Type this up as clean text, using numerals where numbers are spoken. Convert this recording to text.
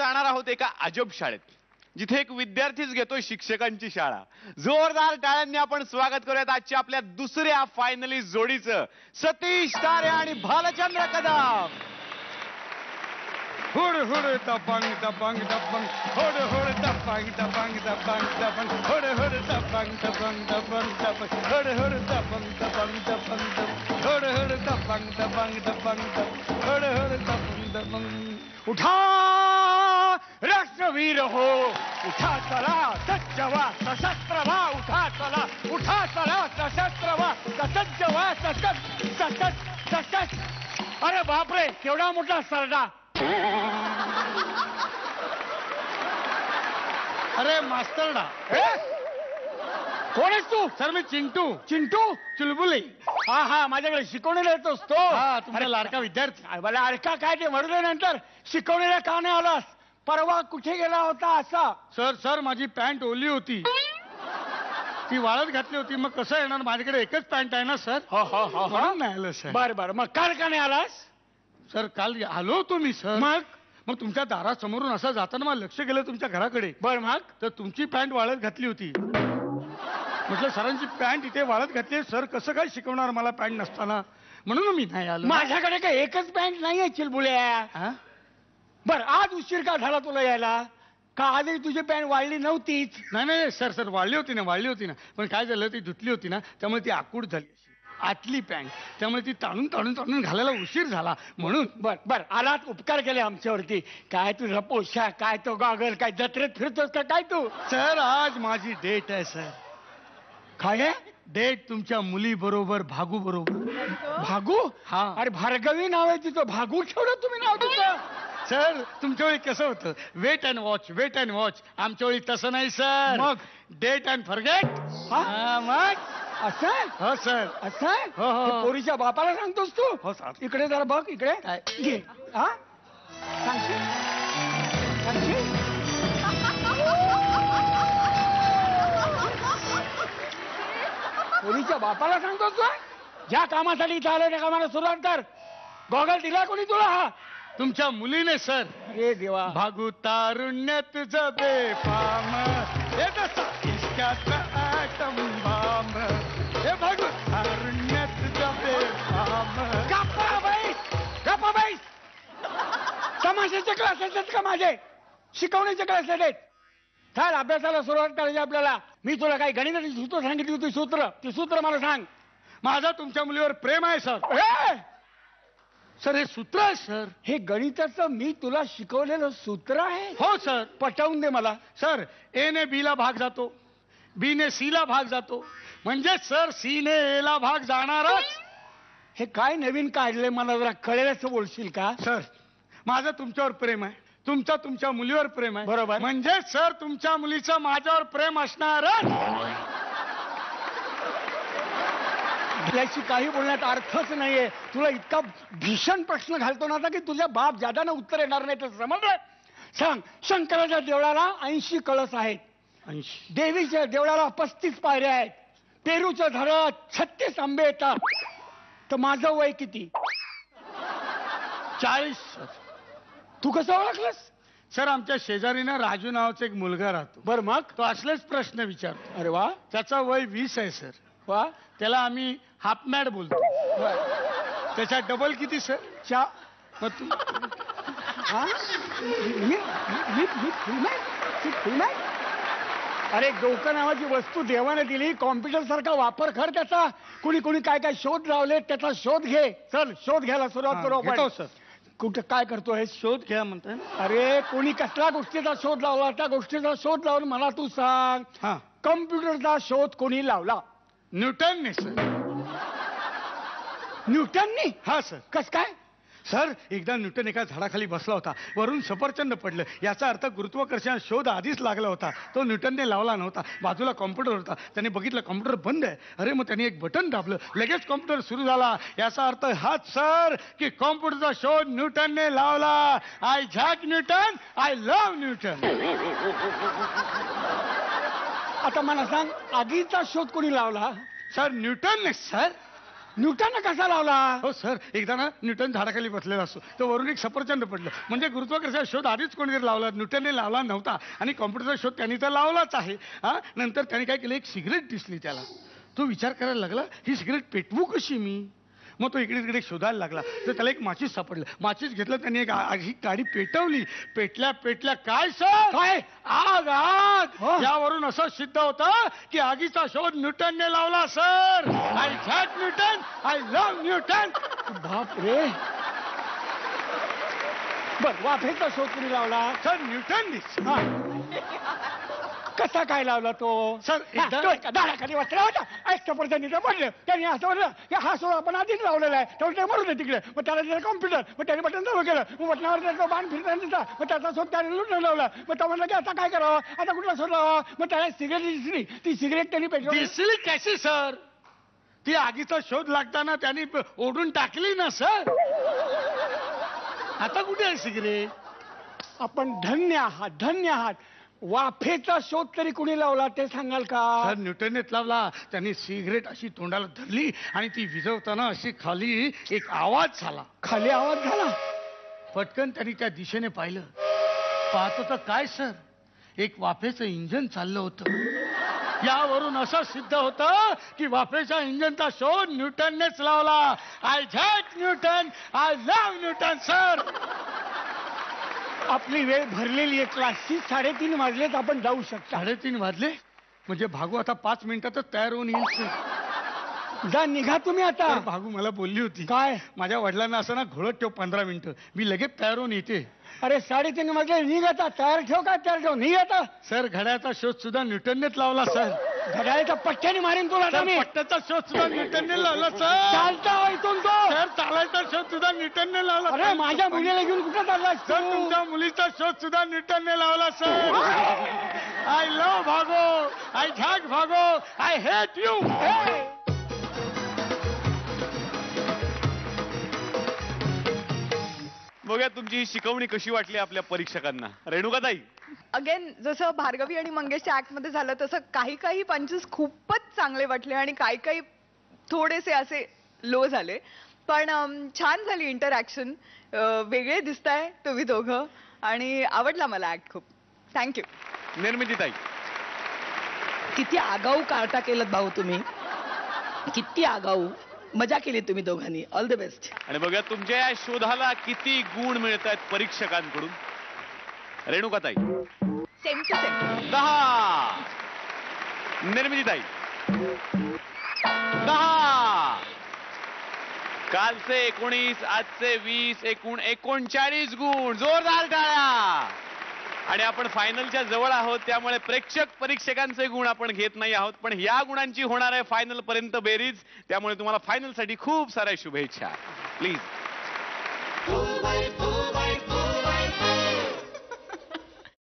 जाणार आहोत एका अजब शाळेत, जिथे एक विद्यार्थीच घेतोय शिक्षकांची शाळा. जोरदार टाळ्यांनी आपण स्वागत करूयात आजच्या आपल्या दुसऱ्या फायनलिस्ट जोडीचं, सतीश तारे आणि भालचंद्र कदम. हुड हुड दबंग दबंग दबंग हुड हुड दबंग दबंग दबंग दबंग हुड हुड दबंग दबंग दबंग दबंग हुड हुड दबंग दबंग दबंग हुड हुड दबंग दबंग दबंग हुड हुड दबंग दबंग. उठा राष्ट्रवीर हो, उठा चला सज्ज व्हा सशस्त्र व्हा, उठा चला उठा चला सशस्त्र व्हा ससज्ज व्हा सशस्त्र. अरे बापरे, केवढा मोठा सरडा. अरे मास्तरडा, कोण आहेस तू? सर मी चिंटू. चिंटू चुलबुली. हा हा, माझ्याकडे शिकवणीला येतोस तो. हा, तुमचा लाडका विद्यार्थी. मला लाडका काय ते म्हणू दे नंतर. शिकवणीला का नाही आलास? परवा कुठे गेला होता असा? सर माझी पॅन्ट ओली होती, ती वाळत घातली होती. मग कसं येणार, माझ्याकडे एकच पॅन्ट आहे ना सर. हो हो हो, म्हणून नाही आलं सर. बरं, मग काल का नाही आलास? सर काल आलो होतो मी सर. मग तुमच्या दारासमोरून असं जाताना मला लक्ष गेलं तुमच्या घराकडे. बरं, मग तर तुमची पॅन्ट वाळत घातली होती. म्हटलं सरांची पॅन्ट इथे वाळत घातली, सर कसं काय शिकवणार मला पॅन्ट नसताना, म्हणून मी नाही आलो. माझ्याकडे काय एकच पॅन्ट नाहीये चिलबुल्या. बर, आज उशीर का झाला तुला यायला? का आजही तुझी पॅन्ट वाळली नव्हतीच? नाही सर वाळली होती ना पण काय झालं, ती धुतली होती ना, त्यामुळे ती आकूड झाली आतली पॅन्ट, त्यामुळे ती ताणून घालायला उशीर झाला म्हणून. बर आलात, उपकार केले आमच्यावरती. काय तुझा पोशाख, काय तो गॉगल, काय जत्रेत फिरतोस का काय तू? सर आज माझी डेट आहे सर. काय आहे डेट? तुमच्या मुली बरोबर, भागू बरोबर. भागू? हा. अरे भार्गवी नाव आहे तिचं, भागू ठेवलं तुम्ही नाव तिचं. सर तुमच्या वेळी कसं होतं, वेट अँड वॉच. आमच्या वेळी तसं नाही सर. मग डेट अँड फॉरगेट. मग असं? हो सर. असं? हो. पोरीच्या बापाला सांगतोस तू? हो सर. इकडे जरा बघ, इकडे घे. हा, सांगशील? पोरीच्या बापाला सांगतोस तू? ज्या कामासाठी इथं आलं त्या कामाला सुरुवात कर. गॉगल दिला कोणी तुला? हा, तुमच्या मुलीने सर. अरे देवा. भागू तारुण्य तुझं बेफाम, हे तसं इश्काचं ॲटम बॉम्ब. हे भागू तारुण्य तुझं बेफाम. गप्पा बाईस. तमाशाचे क्लासेस आहेत का माझे? शिकवण्याचे क्लासेस आहेत. चल अभ्यासाला सुरुवात करायची आपल्याला. मी तुला काही गणिताची सूत्र सांगितली होती, ती सूत्र मला सांग. माझं तुमच्या मुलीवर प्रेम आहे सर. सर हे सूत्र आहे सर. हे गणिताचं मी तुला शिकवलेलं सूत्र आहे? हो सर. पटवून दे मला. सर ए ने बी ला भाग जातो, बी ने सी ला भाग जातो, म्हणजे सर सी ने ए ला भाग जाणारच. हे काय नवीन काढले, मला जरा कळेल असं बोलशील का? सर माझं तुमच्यावर प्रेम आहे, तुमचं तुमच्या मुलीवर प्रेम आहे. बरोबर. म्हणजे सर तुमच्या मुलीचं माझ्यावर प्रेम असणारच. आपल्याशी काही बोलण्यात अर्थच नाहीये. तुला इतका भीषण प्रश्न घालतो ना की तुझ्या बाप जादाना उत्तर येणार नाही. तर समजलं? सांग. शंकराच्या देवळाला 80 कळस आहेत, 80. देवीच्या देवळाला 35 पायऱ्या आहेत, पेरूच्या झाडाला 36 आंबे येतात. तर माझं वय किती? 40. तू कसं ओळखलंस? सर आमच्या शेजारीनं राजू नावाचा एक मुलगा राहतो. बरं, मग तो असलेच प्रश्न विचारतो. अरे वा. त्याचा वय 20 आहे सर. वा. त्याला आम्ही हाफ मॅड बोलतो. त्याच्या डबल किती सर? मग तू? अरे डोकं नावाची वस्तू देवाने दिली, कॉम्प्युटर सारखा वापर कर त्याचा. कुणी काय शोध लावले, त्याचा शोध घे. चल शोध घ्यायला सुरुवात करू आपण. सर कुठं काय करतोय? शोध घ्या म्हणतोय. अरे कोणी कसल्या गोष्टीचा शोध लावला, त्या गोष्टीचा शोध लावून मला तू सांग. कॉम्प्युटरचा शोध कोणी लावला? न्यूटनने सर. न्यूटननी? हा सर. कस काय? सर एकदा न्यूटन एका झाडाखाली बसला होता, वरून सफरचंद पडलं. याचा अर्थ गुरुत्वाकर्षण शोध आधीच लागला होता, तो न्यूटनने लावला नव्हता. बाजूला कॉम्प्युटर होता, त्याने बघितलं कॉम्प्युटर बंद आहे. अरे मग त्याने एक बटन दाबलं, लगेच कॉम्प्युटर सुरू झाला. याचा अर्थ हाच सर की कॉम्प्युटरचा शोध न्यूटनने लावला. I zag Newton, I love Newton. आता मला सांग, आगीचा शोध कोणी लावला? Sir न्यूटनने sir. न्यूटन कसा लावला? हो सर, एकदा ना न्यूटन झाडाखाली बसलेला असतो, तर वरून एक सफरचंद पडलं. म्हणजे गुरुत्वाकर्षणाचा शोध आधीच कोणीतरी लावला, न्यूटनने लावला नव्हता. आणि कॉम्प्युटरचा शोध त्यांनी तर लावलाच आहे. हा, नंतर त्यांनी काय केलं, एक सिगरेट दिसली त्याला. तो विचार करायला लागला, ही सिगरेट पेटवू कशी मी? मग तो इकडे तिकडे शोधायला लागला, तर त्याला एक माचीस सापडलं. माचीस घेतलं त्यांनी, एक ही गाडी पेटवली. पेटल्या पेटल्या काय सर, काय? आग आग. हो. यावरून असं सिद्ध होतं की आगीचा शोध न्यूटनने लावला sir. I hat Newton, I love Newton. बाप रे. बर, वाफेचा शोध कुणी लावला? Sir Newton. हा. कसा काय लावला तो? सर, एकदा- दाराखाली बसला होता, सफरचंदीचं पडलं. त्यांनी असं म्हणलं की हा शोध आपण आधीच लावलेला आहे, त्यामुळे ते मरू दे तिकडे. मग त्याला दिलं कॉम्प्युटर, मग त्याने बटन चालू केलं. मग बटनावर त्याचा बाण फिरताना दिसला. मग त्याचा शोध त्याने लुटून लावला. मग तो म्हणला की आता काय करावं, आता कुठला शोध लावा? मग त्याला सिगरेट दिसली. ती सिगरेट त्यांनी पेटवली. दिसली कशी सर? ती आगीचा शोध लागताना त्यांनी ओढून टाकली ना सर. आता कुठे आहे सिगरेट? आपण धन्य आहात, धन्य आहात. वाफेचा शोध तरी कुणी लावला ते सांगाल का? सर न्यूटननेच लावला. त्यांनी सिगरेट अशी तोंडाला धरली आणि ती विझवताना अशी खाली एक आवाज झाला. खाली आवाज झाला. पटकन त्यांनी त्या दिशेने पाहिलं. पाहतो तर काय सर, एक वाफेचं इंजन चाललं होतं. यावरून असं सिद्ध होतं की वाफेच्या इंजनचा शोध न्यूटननेच लावला. I hat Newton, I love Newton sir. आपली वेळ भरलेली आहे क्लासची. 3:30 वाजलेत, आपण जाऊ शकता. 3:30 वाजले म्हणजे भागू आता 5 मिनिटातच तयार होऊन येईल सर. जा, निघा तुम्ही आता. तर भागू मला बोलली होती, काय? माझ्या वडिलांना असं ना घोळत ठेव 15 मिनिटं, मी लगेच तयार होऊन येते. अरे 3:30 वाजले, निघ आता. तयार ठेव, काय तयार ठेव, निघ आता. सर घड्याचा शोध सुद्धा न्यूटननेच लावला सर. घड्याळ्याच्या पट्ट्याने मारेन तुला आता सर मी. पट्ट्याचा शोध सुद्धा न्यूटनने लावला सर. चालता इथून तो. सर चालायचा शोध सुद्धा न्यूटनने लावला. अरे माझ्या मुलीला घेऊन कुठं चाललास सर तू? तुमच्या मुलीचा शोध सुद्धा न्यूटनने लावला सर. आय लव्ह भागो, आय हॅट भागो, आय हेट यू. बघूया तुमची ही शिकवणी कशी वाटली आपल्या परीक्षकांना. रेणुकाताई, अगेन जसं भार्गवी आणि मंगेशच्या ऍक्ट मध्ये झालं तसं काही काही पंचेस खूपच चांगले वाटले आणि काही काही थोडेसे असे लो झाले. पण छान झाली इंटरॅक्शन. वेगळे दिसताय तुम्ही दोघं आणि आवडला मला ऍक्ट खूप. थँक्यू. निर्मितीताई, किती आगाऊ कार्टा केलं भाऊ तुम्ही, किती आगाऊ. मजा केली तुम्ही दोघांनी. All the best. आणि बघा तुमच्या या शोधाला किती गुण मिळत आहेत परीक्षकांकडून. रेणुकाताई, सेम टू सेम. 10. निर्मितीताई, 10. कालचे 19, आजचे 20, एकूण 39 गुण. जोरदार टाळ्या. आणि आपण फायनलच्या जवळ आहोत, त्यामुळे प्रेक्षक परीक्षकांचे गुण आपण घेत नाही आहोत, पण या गुणांची होणार आहे फायनल पर्यंत बेरीज. त्यामुळे तुम्हाला फायनल साठी खूप साऱ्या शुभेच्छा. प्लीज.